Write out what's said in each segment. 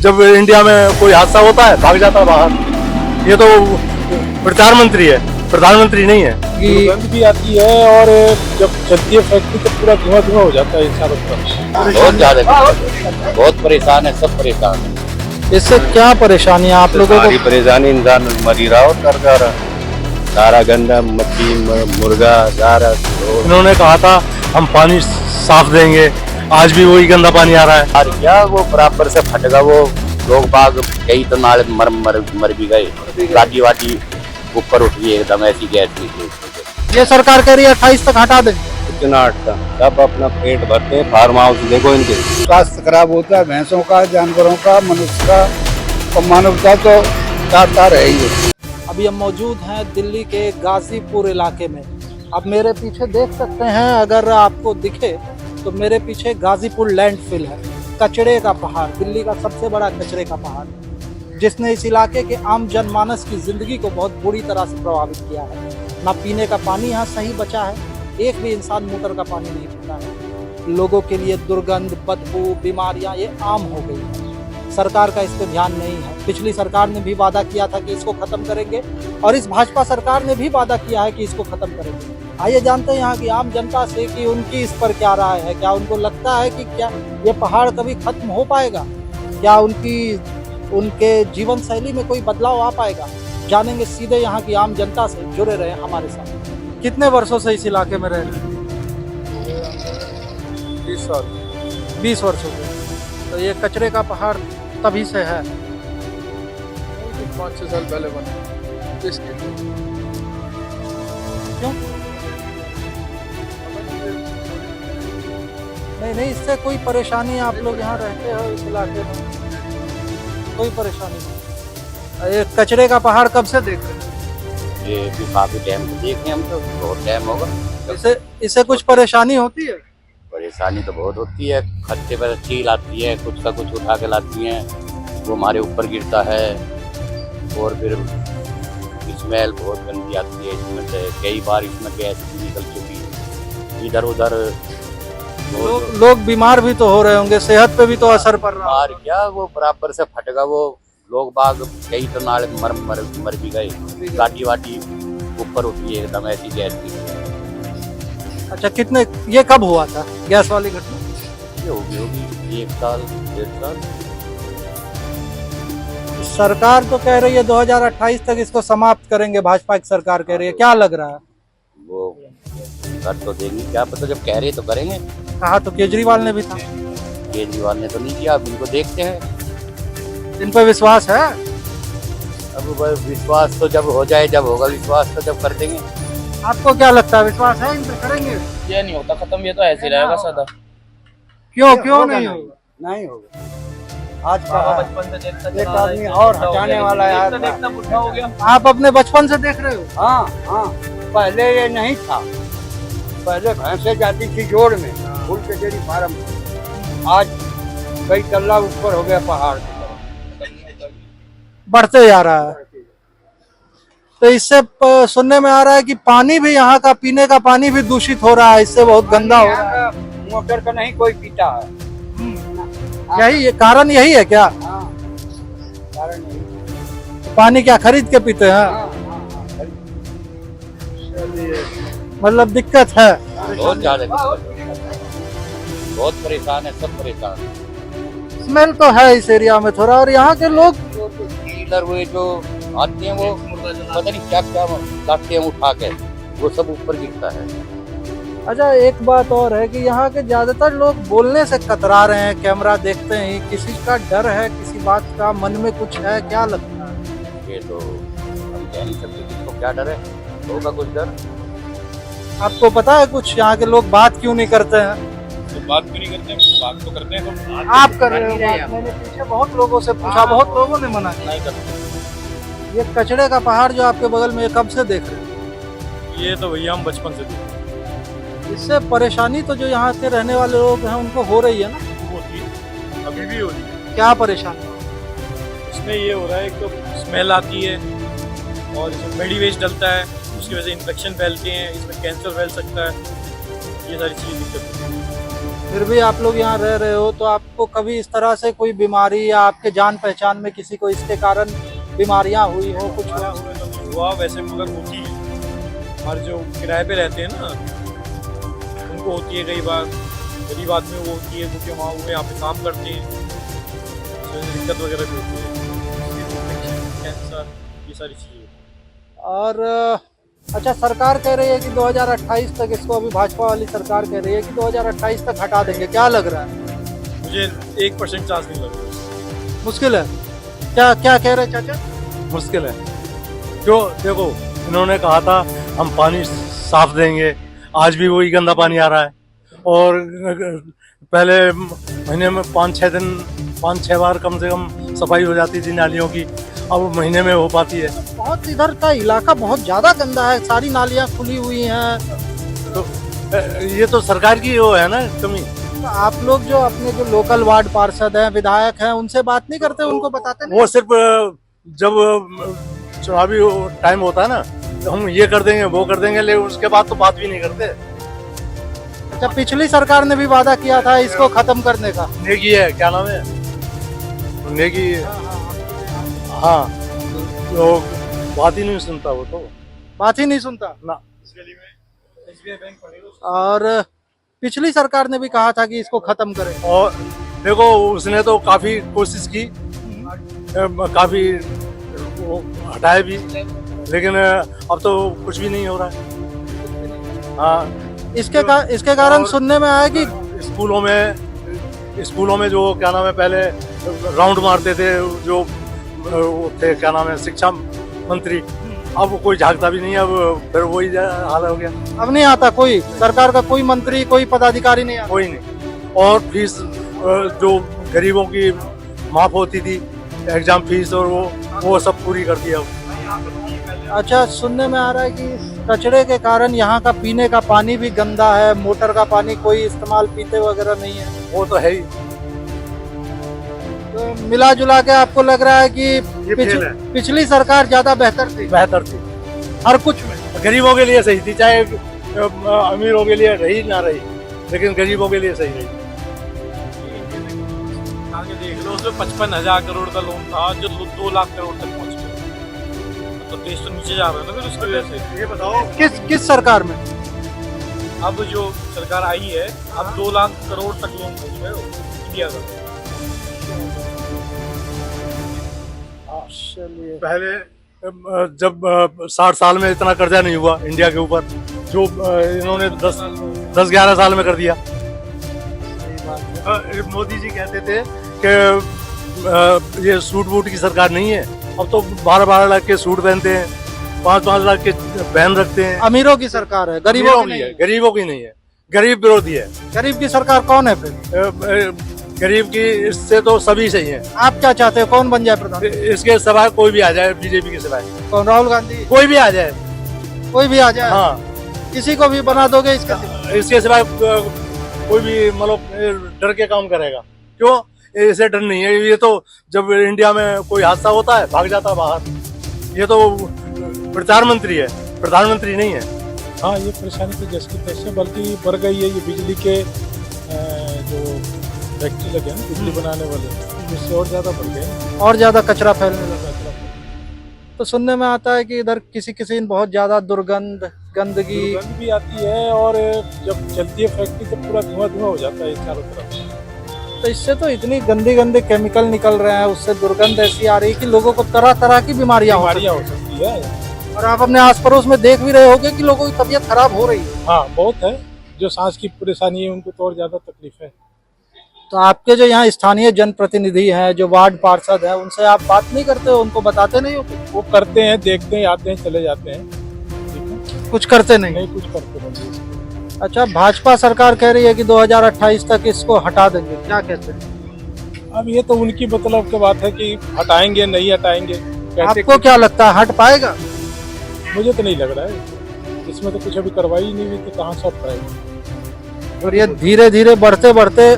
जब इंडिया में कोई हादसा होता है भाग जाता है बाहर। ये तो प्रधानमंत्री है, प्रधानमंत्री नहीं है। दुर्गंध भी आती है और जब चलती है फैक्ट्री तो पूरा धुआं धुआं हो जाता है इंसानों का। बहुत ज्यादा बहुत परेशान है, सब परेशान है। इससे क्या परेशानी है आप लोगों को? परेशानी, इंसान मर ही रहा और कर रहा, सारा गंदा, मच्छी, मुर्गा, सारा। इन्होंने कहा था हम पानी साफ देंगे, आज भी वही गंदा पानी आ रहा है। और क्या वो बराबर से फटेगा, वो लोग बाग कई तो नाले मर भी गए। गाड़ी वाड़ी ऊपर उठ गई एकदम, ऐसी गैस निकली। ये सरकार कह रही है 28 तक हटा देंगे। इतना हटता, सब अपना पेट भरते हैं। फार्म हाउस देखो इनके, स्वास्थ्य खराब होता है भैंसों का, जानवरों का, मनुष्य का और मानवता तो तार है ही है। अभी हम मौजूद हैं दिल्ली के गाजीपुर इलाके में। आप मेरे पीछे देख सकते हैं, अगर आपको दिखे तो मेरे पीछे गाजीपुर लैंडफिल है, कचरे का पहाड़, दिल्ली का सबसे बड़ा कचरे का पहाड़, जिसने इस इलाके के आम जनमानस की जिंदगी को बहुत बुरी तरह से प्रभावित किया है। ना पीने का पानी यहाँ सही बचा है, एक भी इंसान मोटर का पानी नहीं पीता है। लोगों के लिए दुर्गंध, बदबू, बीमारियां ये आम हो गई है। सरकार का इस पर ध्यान नहीं है। पिछली सरकार ने भी वादा किया था कि इसको खत्म करेंगे और इस भाजपा सरकार ने भी वादा किया है कि इसको खत्म करेंगे। आइए जानते हैं यहाँ की आम जनता से कि उनकी इस पर क्या राय है। क्या उनको लगता है कि क्या ये पहाड़ कभी खत्म हो पाएगा? क्या उनके जीवन शैली में कोई बदलाव आ पाएगा? जानेंगे सीधे यहाँ की आम जनता से। जुड़े रहे हमारे साथ। कितने वर्षों से इस इलाके में रह रहे हैं? 20 साल। 20 वर्षों से। तो ये कचरे का पहाड़ तभी से है? 5-6 साल पहले बना। क्यों? नहीं, इससे कोई परेशानी? आप लोग यहाँ रहते हो इस इलाके में, कोई परेशानी नहीं? ये कचरे का पहाड़ कब से देख रहे हैं? ये भी काफी टाइम से देख रहे हैं हम तो, बहुत टाइम होगा। इससे कुछ परेशानी होती है? परेशानी तो बहुत होती है। खत्ते पर चील आती है, कुछ का कुछ उठा के लाती हैं, वो हमारे ऊपर गिरता है। और फिर स्मेल बहुत गंदी आती है इसमें से। कई बार इसमें गैस भी निकल चुकी है इधर उधर। लोग बीमार भी तो हो रहे होंगे, सेहत पे भी तो असर पड़ रहा है। और क्या वो बराबर से फटेगा, वो लोग बाग कई तो नाले मर भी गए। गाड़ी वाड़ी ऊपर उठ गई एकदम, ऐसी गैस निकली। अच्छा, कितने, ये कब हुआ था गैस वाली घटना? ये होगी 1 साल 1.5 साल। सरकार तो कह रही है 2028 तक इसको समाप्त करेंगे, भाजपा की सरकार कह रही है। क्या लग रहा है? वो कर तो देंगे, क्या पता, जब कह रहे तो करेंगे। कहा तो केजरीवाल ने भी था। केजरीवाल ने तो नहीं किया, अब इनको देखते हैं। इन पर विश्वास है? अब विश्वास तो जब हो जाए, जब होगा विश्वास तो जब कर देंगे। आपको क्या लगता है, विश्वास है इन पे करेंगे? ये नहीं होता खत्म, ये तो ऐसे ही रहेगा सदा। क्यों नहीं होगा? नहीं होगा। आज का बचपन से देखता एक आदमी और हटाने वाला है। देखता बुढ़ा हो गया। आप अपने बचपन से देख रहे हो? हाँ, पहले ये नहीं था। पहले भैंसे जाती थी जोड़ में, फूल के डेयरी फार्म में। आज कई तल्ला ऊपर हो गया पहाड़, बढ़ते जा रहा है। तो इससे सुनने में आ रहा है कि पानी भी, यहाँ का पीने का पानी भी दूषित हो रहा है, इससे बहुत गंदा हो रहा है। मोटर का नहीं कोई पीता है। यही कारण यही है क्या? हाँ, कारण नहीं। पानी क्या खरीद के पीते हैं? मतलब दिक्कत है। बहुत ज्यादा बहुत परेशान है, सब परेशान है। स्मेल तो है इस एरिया में थोड़ा। और यहाँ के लोग डीलर हुए जो आते हैं, वो पता नहीं क्या क्या लाते हैं उठा के, वो सब ऊपर गिरता है। अच्छा, एक बात और है कि यहाँ के ज्यादातर लोग बोलने से कतरा रहे हैं। कैमरा देखते ही किसी का डर है, किसी बात का मन में कुछ है, क्या लगता है? ये तो हम कह नहीं सकते किसको क्या डर है, होगा कुछ डर। आपको पता है कुछ यहाँ के लोग बात क्यों नहीं करते हैं? तो बात क्यों नहीं करते? बात तो करते हैं। तो आप कर रहे हो बात? मैंने पीछे बहुत लोगों से पूछा, बहुत लोगों ने मना किया। नहीं करते। ये कचरे का पहाड़ जो आपके बगल में, ये कब से देख रहे हैं? ये तो भैया हम बचपन से देख। इससे परेशानी तो जो यहाँ के रहने वाले लोग हैं उनको हो रही है ना? होती है, अभी भी हो रही है। क्या परेशानी? इसमें ये हो रहा है, एक तो स्मेल आती है और इसमें मेडी वेस्ट डलता है, उसकी वजह से इन्फेक्शन फैलते हैं, इसमें कैंसर फैल सकता है। ये सारी चीज़ें दिक्कत होती है। फिर भी आप लोग यहाँ रह रहे हो, तो आपको कभी इस तरह से कोई बीमारी या आपके जान पहचान में किसी को इसके कारण बीमारियां हुई हो, कुछ हमारा हुआ? हुआ तो नहीं हुआ वैसे, मगर होती है। हमारे जो किराए पे रहते हैं ना, उनको होती है कई बार। गरीब आदमी वो होती है क्योंकि वहाँ वो यहाँ पे काम करते हैं, तो दिक्कत वगैरह भी होती है, कैंसर, ये सारी चीज़ें। और अच्छा, सरकार कह रही है कि 2028 तक इसको, अभी भाजपा वाली सरकार कह रही है कि 2028 तक हटा देंगे, क्या लग रहा है? मुझे 1% चांस नहीं लग रहा। मुश्किल है? क्या क्या कह रहे चाचा? मुश्किल है। क्यों? देखो, इन्होंने कहा था हम पानी साफ देंगे, आज भी वही गंदा पानी आ रहा है। और पहले महीने में 5-6 बार कम से कम सफाई हो जाती थी नालियों की, अब महीने में हो पाती है। बहुत, इधर का इलाका बहुत ज्यादा गंदा है, सारी नालियां खुली हुई हैं। तो ये तो सरकार की वो है ना कमी। तो आप लोग जो अपने जो लोकल वार्ड पार्षद हैं, विधायक हैं, उनसे बात नहीं करते, उनको बताते नहीं? वो सिर्फ जब चुनावी टाइम होता है ना, तो हम ये कर देंगे वो कर देंगे, लेकिन उसके बाद तो बात भी नहीं करते। अच्छा, पिछली सरकार ने भी वादा किया था इसको खत्म करने का। नेगी है, क्या नाम है, नेगी। हाँ, तो बात ही नहीं सुनता वो तो। बात ही नहीं सुनता ना। और पिछली सरकार ने भी कहा था कि इसको खत्म करें। और देखो, उसने तो काफी कोशिश की, काफी वो हटाए भी, लेकिन अब तो कुछ भी नहीं हो रहा है। हाँ, इसके कारण सुनने में आया कि स्कूलों में जो क्या नाम है, पहले राउंड मारते थे जो वो थे, क्या नाम है, शिक्षा मंत्री, अब कोई झांकता भी नहीं है। अब फिर वही हाल हो गया। अब नहीं आता कोई, सरकार का कोई मंत्री, कोई पदाधिकारी नहीं आता। कोई नहीं। और फीस जो गरीबों की माफ होती थी, एग्जाम फीस, और वो सब पूरी कर दिया। अच्छा, सुनने में आ रहा है कि इस कचरे के कारण यहाँ का पीने का पानी भी गंदा है, मोटर का पानी कोई इस्तेमाल पीते वगैरह नहीं है। वो तो है ही। तो मिला जुला के आपको लग रहा है कि फेल है। पिछली सरकार ज्यादा बेहतर थी? बेहतर थी हर कुछ में। गरीबों के लिए सही थी, चाहे अमीरों के लिए रही ना रही, लेकिन गरीबों के लिए सही रही। आगे देख लो, उसमें 55,000 करोड़ का लोन था जो 2 लाख करोड़ तक पहुंच गया। तो देश तो नीचे जा रहा है ना फिर उसकी वजह से। ये बताओ, किस सरकार में? अब जो सरकार आई है, अब 2 लाख करोड़ तक लोन पहुंच गए हो इंडिया का। चलिए, पहले जब 60 साल में इतना कर्जा नहीं हुआ इंडिया के ऊपर, जो इन्होंने 10-11 साल में कर दिया। मोदी जी कहते थे कि ये सूट बूट की सरकार नहीं है, अब तो 12-12 लाख के सूट पहनते हैं, 5-5 लाख के बहन रखते हैं। अमीरों की सरकार है, गरीबों की नहीं है। गरीबों की नहीं है, गरीब विरोधी है। गरीब की सरकार कौन है फिर? गरीब की इससे तो सभी सही है। आप क्या चाहते हो, कौन बन जाए प्रधान? इसके सिवाय कोई भी आ जाए, बीजेपी के सिवाय कौन? राहुल गांधी? कोई भी आ जाए। कोई भी आ जाए? हाँ, किसी को भी बना दोगे इसके? इसके सिवाय कोई भी मतलब डर के काम करेगा। क्यों? इसे डर नहीं है। ये तो जब इंडिया में कोई हादसा होता है भाग जाता है बाहर। ये तो प्रचार मंत्री है, प्रधानमंत्री नहीं है। हाँ, ये परेशानी तो जैसे की तैसे बल्कि बढ़ गई है। ये बिजली के जो फैक्ट्री लगे हैं बिजली बनाने वाले, इससे और ज़्यादा बढ़ गए, और ज्यादा कचरा फैलने लगा। तो सुनने में आता है कि इधर किसी दिन बहुत ज्यादा गंदगी दुर्गंध भी आती है, और जब चलती है फैक्ट्री तो पूरा धुआं हो जाता है चारों तरफ। तो इससे तो इतनी गंदे केमिकल निकल रहे हैं, उससे दुर्गंध ऐसी आ रही है कि लोगों को तरह तरह की बीमारियां हो सकती है। और आप अपने आस पड़ोस में देख भी रहे होंगे कि लोगों की तबीयत खराब हो रही है। हाँ, बहुत है। जो सांस की परेशानी है उनको तो और ज्यादा तकलीफ है। तो आपके जो यहाँ स्थानीय जनप्रतिनिधि हैं, जो वार्ड पार्षद हैं, उनसे आप बात नहीं करते हो, उनको बताते नहीं हो? वो करते हैं, देखते हैं, आते हैं, चले जाते हैं, कुछ करते नहीं? कुछ करते नहीं। अच्छा, भाजपा सरकार कह रही है कि 2028 तक इसको हटा देंगे, क्या कहते हैं? अब ये तो उनकी मतलब की बात है कि हटाएंगे नहीं हटाएंगे। आपको क्या लगता है, हट पाएगा? मुझे तो नहीं लग रहा है, इसमें तो कुछ अभी कार्रवाई ही नहीं हुई, तो कहाँ से हट पाएगा। और ये धीरे धीरे बढ़ते बढ़ते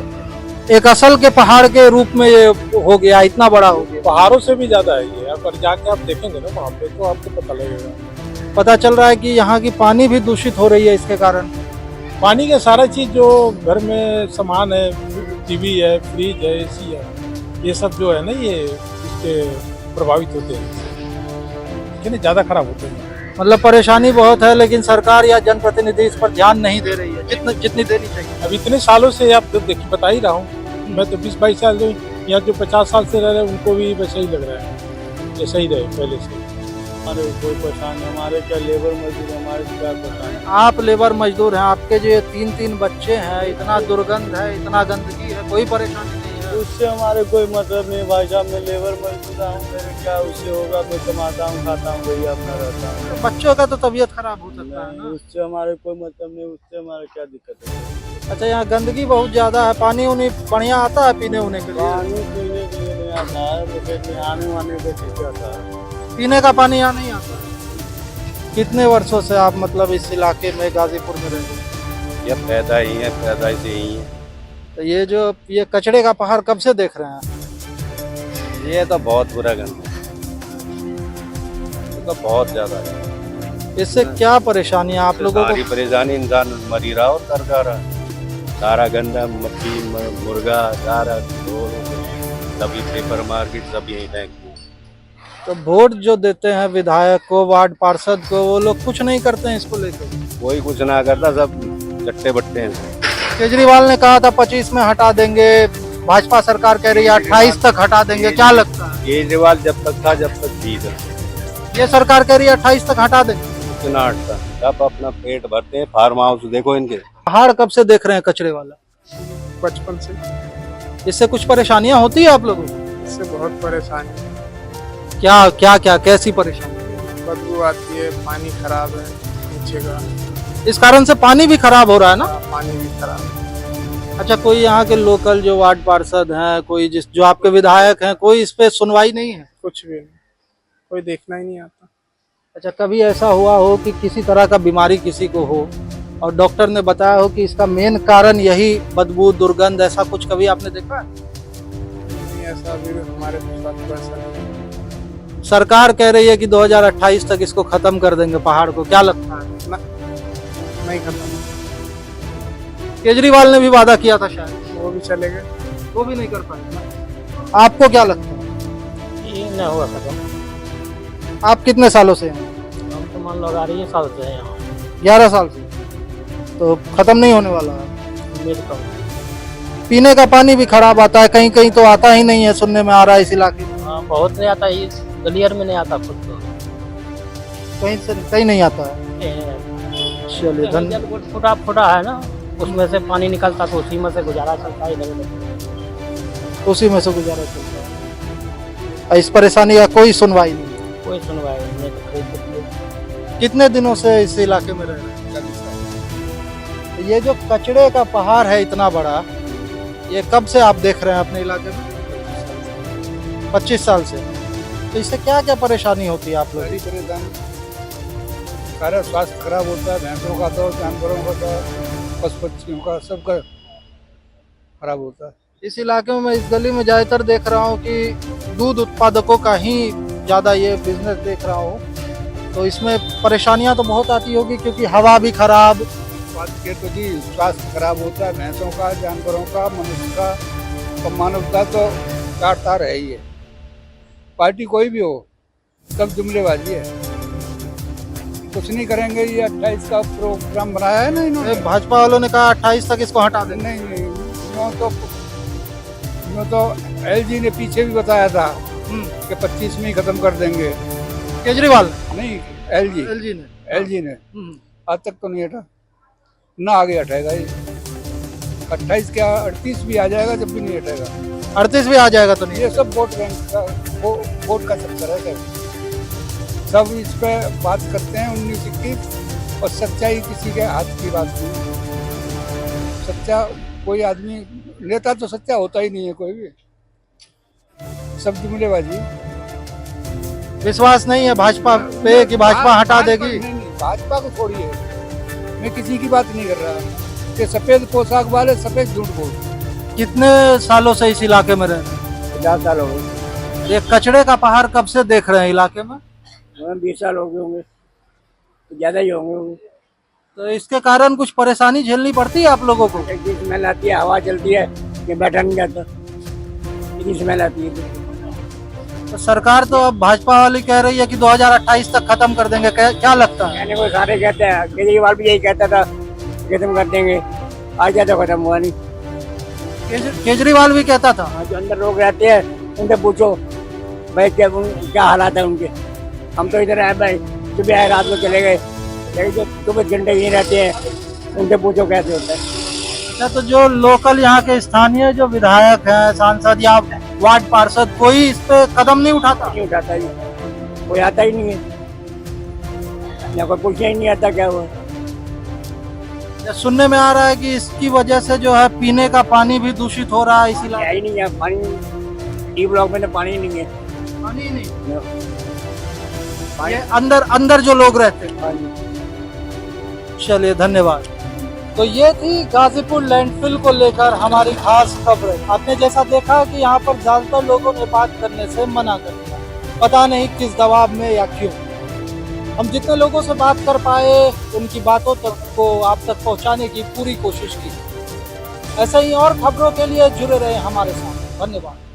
एक असल के पहाड़ के रूप में ये हो गया, इतना बड़ा हो गया। पहाड़ों से भी ज्यादा है ये। पर जाके आप देखेंगे ना वहाँ पे तो आपको पता लगेगा। पता चल रहा है कि यहाँ की पानी भी दूषित हो रही है इसके कारण। पानी का सारा चीज जो घर में सामान है, टीवी है, फ्रिज है, एसी है, ये सब जो है ना, ये इसके प्रभावित होते हैं, ठीक है ना, ज्यादा खराब होते हैं। मतलब परेशानी बहुत है, लेकिन सरकार या जनप्रतिनिधि इस पर ध्यान नहीं दे रही है जितनी देनी चाहिए। अब इतने सालों से आप तो देखिए बता ही रहा हूँ, मैं तो 20-22 साल से यहाँ जो 50 साल से रह रहे हैं उनको भी वैसा ही लग रहा है, जैसा ही रहे पहले से। हमारे कोई परेशानी, हमारे क्या लेबर मजदूर, हमारे क्या परेशानी। आप लेबर मजदूर हैं, आपके जो ये 3-3 बच्चे हैं, इतना दुर्गंध है, इतना गंदगी है, कोई परेशानी नहीं है? उससे हमारे कोई मतलब नहीं भाई साहब, मैं लेबर मजदूर हूँ, मेरे क्या उससे होगा, मैं कमाता हूँ, खाता हूँ, वही अपना रहता हूँ। तो बच्चों का तो तबीयत खराब हो सकता है ना? उससे हमारे कोई मतलब नहीं, उससे हमारे क्या दिक्कत है। अच्छा, यहाँ गंदगी बहुत ज्यादा है, पानी उनी बढ़िया आता है पीने उन्हें के लिए? पानी पीने के लिए नहीं आता है, लेकिन आने वाने के ठीक आता है। पीने का पानी यहाँ नहीं आता? कितने वर्षों से आप मतलब इस इलाके में गाजीपुर में रहते हैं? ये पैदा ही है, पैदा से ही है। तो ये कचड़े का पहाड़ कब से देख रहे हैं? ये तो बहुत बुरा गंद है, ये तो बहुत ज्यादा है। इससे क्या परेशानी है आप लोगों सारी को? परेशानी, इंसान मर ही रहा और कर रहा है। सारा गंदा, मक्खी, मुर्गा, सारा सभी पेपर मार्केट सब यही फेंक। तो वोट जो देते हैं विधायक को, वार्ड पार्षद को, वो लोग कुछ नहीं करते हैं इसको लेकर? कोई कुछ ना करता, सब चट्टे बट्टे हैं। केजरीवाल ने कहा था 25 में हटा देंगे, भाजपा सरकार कह रही है 28 तक हटा देंगे, क्या लगता है? केजरीवाल जब तक था जब तक ठीक है, ये सरकार कह रही है 28 तक हटा देंगे। इतना हटता सब अपना पेट भरते हैं। फार्म हाउस देखो इनके। पहाड़ कब से देख रहे हैं कचरे वाला? बचपन से। इससे कुछ परेशानियां होती है आप लोगों को? इससे बहुत परेशानी, क्या कैसी परेशानी? बदबू आती है, पानी खराब है नीचे का, इस कारण से पानी भी खराब हो रहा है ना? पानी भी खराब है। अच्छा, कोई यहाँ के लोकल जो वार्ड पार्षद हैं, कोई जो आपके विधायक हैं, कोई इस पे सुनवाई नहीं है? कुछ भी नहीं, कोई देखना ही नहीं आता। अच्छा, कभी ऐसा हुआ हो कि किसी तरह का बीमारी किसी को हो और डॉक्टर ने बताया हो कि इसका मेन कारण यही बदबू, दुर्गंध, ऐसा कुछ कभी आपने देखा है? नहीं, ऐसा अभी हमारे साथ तो ऐसा नहीं। सरकार कह रही है कि 2028 तक इसको खत्म कर देंगे पहाड़ को, क्या लगता है? नहीं खत्म, केजरीवाल ने भी वादा किया था शायद, वो भी चले गए। वो भी नहीं कर पाए। आपको क्या लगता है? ये नहीं हुआ खत्म। आप कितने सालों से हैं? हम तो मान लो 11 साल से हैं यहाँ। 11 साल से, तो खत्म नहीं होने वाला है। उम्मीद कम। पीने का पानी भी खराब आता है, कहीं कहीं तो आता ही नहीं है, सुनने में आ रहा है इस इलाके में। हाँ, बहुत नहीं आता, इस गलियर में नहीं आता खुद तो। कहीं नहीं आता है। चलिए, धन्यवाद। फुटा फुटा है ना, उसमें से पानी निकलता तो उसी में से गुजारा चलता है इधर। उसी में से गुजारा चलता है। और इस परेशानी का कोई सुनवाई नहीं है? कोई सुनवाई नहीं तो कोई कुछ नहीं। कितने दिनों से इस इलाके में रह रहे हैं? ये जो कचड़े का पहाड़ है इतना बड़ा, ये कब से आप देख रहे हैं अपने इलाके में? 25 साल से। तो इससे क्या क्या परेशानी होती है आप लोग? बड़ी परेशानी, सारा स्वास्थ्य खराब होता है, भैंसों का तो, जानवरों का तो, पशु पक्षियों का, सबका खराब होता है। इस इलाके में मैं इस गली में ज्यादातर देख रहा हूँ कि दूध उत्पादकों का ही ज्यादा ये बिजनेस देख रहा हूँ, तो इसमें परेशानियां तो बहुत आती होगी, क्योंकि हवा भी खराब। स्वास्थ्य तो जी स्वास्थ्य खराब होता है, भैंसों का, जानवरों का, मनुष्य का और मानव का तो काटता रह ही है। पार्टी कोई भी हो, सब जुमलेबाजी है, कुछ नहीं करेंगे। ये 28 का प्रोग्राम बनाया है ना इन्होंने, भाजपा वालों ने कहा 28 तक इसको हटा देंगे। नहीं, यूँ तो एलजी ने पीछे भी बताया था कि 25 में ही खत्म कर देंगे। केजरीवाल नहीं, एलजी ने आज तक तो नहीं हटा, ना आगे हटेगा ये। 28 क्या 38 भी आ जाएगा, जब भी नहीं हटेगा। 38 भी आ जाएगा तो नहीं? ये सब वोट बैंक का, वोट का चक्कर है सब इस पे बात करते हैं 19-21, और सच्चाई किसी के हाथ की बात नहीं। सच्चा कोई आदमी, नेता तो सच्चा होता ही नहीं है कोई भी, सब जुमलेबाजी। विश्वास नहीं है भाजपा पे कि भाजपा हटा देगी? नहीं, भाजपा को छोड़िए, मैं किसी की बात नहीं कर रहा कि सफेद पोशाक वाले सफेद झूठ बोल। कितने सालों से इस इलाके में रह रहे हैं? 50 साल हो गए। ये कचड़े का पहाड़ कब से देख रहे हैं इलाके में? 20 साल हो गए होंगे, ज़्यादा ही होंगे। तो इसके कारण कुछ परेशानी झेलनी पड़ती है आप लोगों को? इतनी स्मेल आती है, हवा चलती है कि बैठा नहीं जाता, इतनी स्मेल आती है। तो सरकार तो अब भाजपा वाली कह रही है कि 2028 तक खत्म कर देंगे, क्या लगता है? कहने को सारे कहते हैं, केजरीवाल भी यही कहता था खत्म कर देंगे, आज तो खत्म हुआ नहीं। केजरीवाल भी कहता था। जो अंदर लोग रहते हैं उनसे पूछो भाई क्या हालात है उनके। हम तो इधर आए भाई, सुबह आए रात को चले गए, लेकिन जो 24 घंटे यहीं रहते हैं उनसे पूछो कैसे होता है। अच्छा, तो जो लोकल यहाँ के स्थानीय जो विधायक हैं, सांसद या वार्ड पार्षद, कोई इस पे कदम नहीं उठाता? नहीं उठाता जी, कोई आता ही नहीं है, या कोई पूछने ही नहीं आता क्या हुआ। सुनने में आ रहा है कि इसकी वजह से जो है पीने का पानी भी दूषित हो रहा है, इसी है ही नहीं है पानी, डी ब्लॉक में तो पानी ही नहीं है। पानी ही नहीं, ये अंदर जो लोग रहते हैं। चलिए, धन्यवाद। तो ये थी गाजीपुर लैंडफिल को लेकर हमारी खास खबर। आपने जैसा देखा कि यहाँ पर ज्यादातर लोगों ने बात करने से मना कर दिया, पता नहीं किस दबाव में या क्यों। हम जितने लोगों से बात कर पाए उनकी बातों तक को आप तक पहुँचाने की पूरी कोशिश की। ऐसे ही और खबरों के लिए जुड़े रहे हमारे साथ। धन्यवाद।